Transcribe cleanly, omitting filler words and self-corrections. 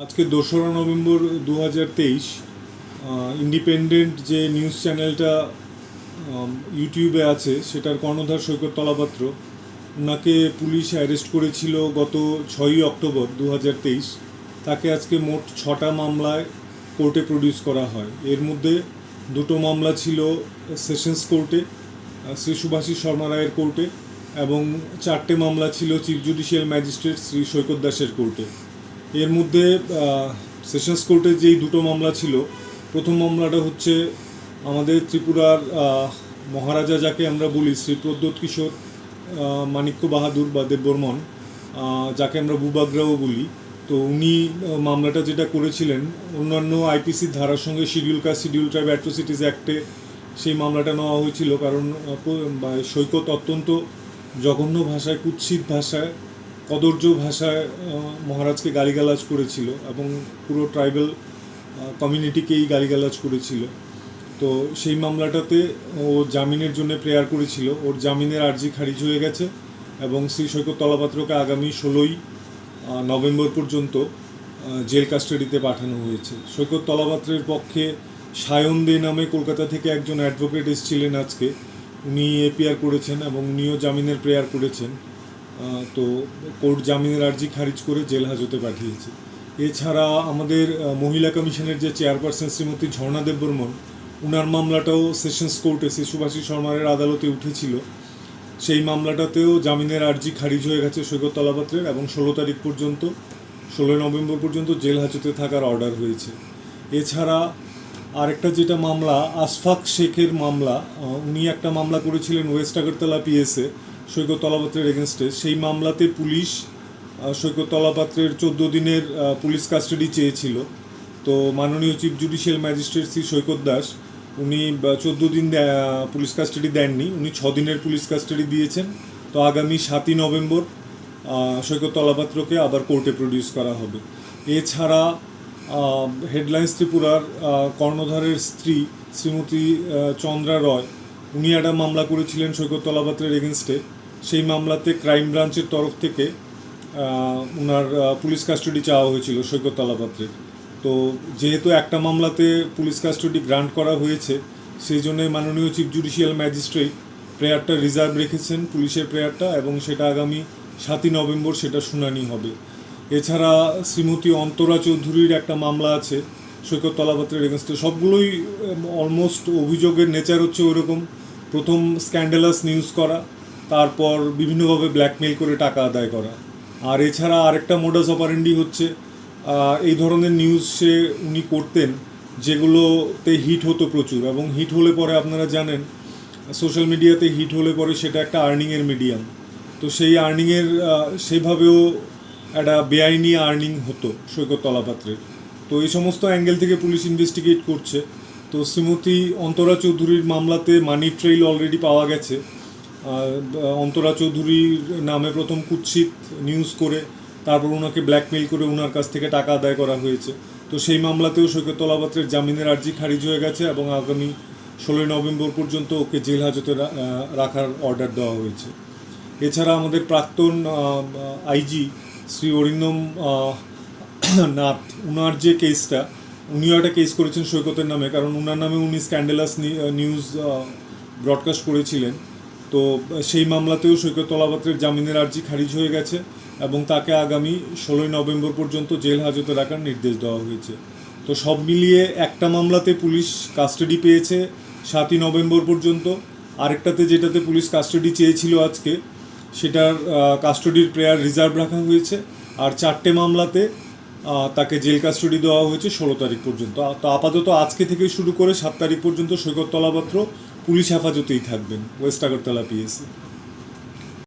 আজকে 2রা November 2023 independent যে news চ্যানেলটা ইউটিউবে আছে সেটার কর্ণধার সৈকত তলাপাত্র, ওনাকে পুলিশ অ্যারেস্ট করেছিল গত 6ই অক্টোবর 2023। তাকে আজকে মোট 6টা মামলায় কোর্টে প্রডিউস করা হয়। এর মধ্যে 2টো মামলা ছিল সেশনস কোর্টে, শ্রী সুভাষিস শর্মা রায়ের কোর্টে, এবং 4টে মামলা ছিল চিফ জুডিশিয়াল ম্যাজিস্ট্রেট শ্রী সৈকত দাসের কোর্টে। এর মধ্যে সেশনস কোর্টে যেই 2টো মামলা ছিল, প্রথম মামলাটা হচ্ছে আমাদের ত্রিপুরার মহারাজা যাকে আমরা বলি শ্রী প্রদ্যোৎ কিশোর মাণিক্য বাহাদুর বা দেববর্মন, যাকে আমরা বুবাগ্রাও বলি। তো উনি মামলাটা যেটা করেছিলেন অন্যান্য আইপিসির ধারার সঙ্গে schedule caste schedule tribe atrocities অ্যাক্টে সেই মামলাটা নেওয়া হয়েছিল, কারণ সৈকত অত্যন্ত জঘন্য ভাষায়, কুৎসিত ভাষায়, কদর্য ভাষায় মহারাজকে গালিগালাজ করেছিল এবং পুরো ট্রাইবাল কমিউনিটিকেই গালিগালাজ করেছিল। তো সেই মামলাটাতে ও জামিনের জন্য প্রেয়ার করেছিল। ওর জামিনের আর্জি খারিজ হয়ে গেছে এবং শ্রী সৈকত তলাপাত্রকে আগামী 16ই নভেম্বর পর্যন্ত জেল কাস্টাডিতে পাঠানো হয়েছে। সৈকত তলাপাত্রের পক্ষে সায়ন দে নামে কলকাতা থেকে একজন অ্যাডভোকেট এসেছিলেন আজকে। উনি এপিআর করেছেন এবং উনিও জামিনের প্রেয়ার করেছেন। তো কোর্ট জামিনের আর্জি খারিজ করে জেল হাজতে পাঠিয়েছে। এছাড়া আমাদের মহিলা কমিশনের যে চেয়ারপারসন শ্রীমতী ঝর্ণা দেববর্মন, উনার মামলাটাও সেশনস কোর্টে শ্রী সুভাষিস শর্মারের আদালতে উঠেছিল। সেই মামলাটাতেও জামিনের আর্জি খারিজ হয়ে গেছে সৈকত তলাপাত্রের এবং 16 নভেম্বর পর্যন্ত জেল হাজতে থাকার অর্ডার হয়েছে। এছাড়া আরেকটা যেটা মামলা, আশফাক শেখের মামলা, উনি একটা মামলা করেছিলেন ওয়েস্ট আগরতলা পিএসে সৈকত তলাপাত্রের এগেনস্টে। সেই মামলাতে পুলিশ সৈকত তলাপাত্রের 14 দিনের পুলিশ কাস্টাডি চেয়েছিল। তো মাননীয় চিফ জুডিশিয়াল ম্যাজিস্ট্রেট শ্রী সৈকত দাস উনি 14 দিন পুলিশ কাস্টাডি দেননি, উনি 6 দিনের পুলিশ কাস্টাডি দিয়েছেন। তো আগামী 7ই নভেম্বর সৈকত তলাপাত্রকে আবার কোর্টে প্রডিউস করা হবে। এছাড়া হেডলাইন্স ত্রিপুরার কর্ণধারের স্ত্রী শ্রীমতী চন্দ্রা রয়, উনি একটা মামলা করেছিলেন সৈকত তলাপাত্রের এগেনস্টে। সেই মামলাতে ক্রাইম ব্রাঞ্চের তরফ থেকে ওনার পুলিশ কাস্টাডি চাওয়া হয়েছিল সৈকত তলাপাত্রের। তো যেহেতু একটা মামলাতে পুলিশ কাস্টাডি গ্রান্ট করা হয়েছে, সেই জন্য মাননীয় চিফ জুডিশিয়াল ম্যাজিস্ট্রেট প্রেয়ারটা রিজার্ভ রেখেছেন, পুলিশের প্রেয়ারটা, এবং সেটা আগামী 7ই নভেম্বর সেটা শুনানি হবে। এছাড়া শ্রীমতী অন্তরা চৌধুরীর একটা মামলা আছে সৈকত তলাপাত্রের এগেনস্টে। সবগুলোই অলমোস্ট অভিযোগের নেচার হচ্ছে ওইরকম, প্রথম স্ক্যান্ডালাস নিউজ করা, তারপর বিভিন্নভাবে ব্ল্যাকমেল করে টাকা আদায় করা। আর এছাড়া আরেকটা মোডাস অপারেন্ডি হচ্ছে এই ধরনের নিউজ উনি করতেন যেগুলোতে হিট হতো প্রচুর, এবং হিট হলে পরে আপনারা জানেন সোশ্যাল মিডিয়াতে হিট হলে পরে সেটা একটা আর্নিংয়ের মিডিয়াম। তো সেই আর্নিংয়ের সেইভাবেও একটা বেআইনি আর্নিং হতো সৈকত তলাপাত্রের। তো এই সমস্ত অ্যাঙ্গেল থেকে পুলিশ ইনভেস্টিগেট করছে। তো শ্রীমতী অন্তরা চৌধুরীর মামলাতে মানি ট্রেইল অলরেডি পাওয়া গেছে। অন্তরা চৌধুরীর নামে প্রথম কুৎসিত নিউজ করে তারপর ওনাকে ব্ল্যাকমেল করে ওনার কাছ থেকে টাকা আদায় করা হয়েছে। তো সেই মামলাতেও সৈকত তলাপাত্রের জামিনের আর্জি খারিজ হয়ে গেছে এবং আগামী 16 নভেম্বর পর্যন্ত ওকে জেল হাজতে রাখার অর্ডার দেওয়া হয়েছে। এছাড়া আমাদের প্রাক্তন আইজি শ্রী অরিন্দম নাথ, উনার যে কেসটা, উনিও একটা কেস করেছেন সৈকতের নামে, কারণ উনার নামে উনি স্ক্যান্ডালাস নিউজ ব্রডকাস্ট করেছিলেন। তো সেই মামলাতেও সৈকত তলাপাত্রের জামিনের আর্জি খারিজ হয়ে গেছে এবং তাকে আগামী 16 নভেম্বর পর্যন্ত জেল হাজতে রাখার নির্দেশ দেওয়া হয়েছে। তো সব মিলিয়ে একটা মামলাতে পুলিশ কাস্টাডি পেয়েছে 7ই নভেম্বর পর্যন্ত, আরেকটাতে যেটাতে পুলিশ কাস্টাডি চেয়েছিল আজকে, সেটার কাস্টাডির প্রেয়ার রিজার্ভ রাখা হয়েছে। আর 4টে মামলাতে তাকে জেল কাস্টাডি দেওয়া হয়েছে 16 তারিখ পর্যন্ত। তো আপাতত আজকে থেকে শুরু করে 7 তারিখ পর্যন্ত সৈকত তলাপাত্র পুলিশ হেফাজতেই থাকবেন ওয়েস্ট আগরতলা পিএসে।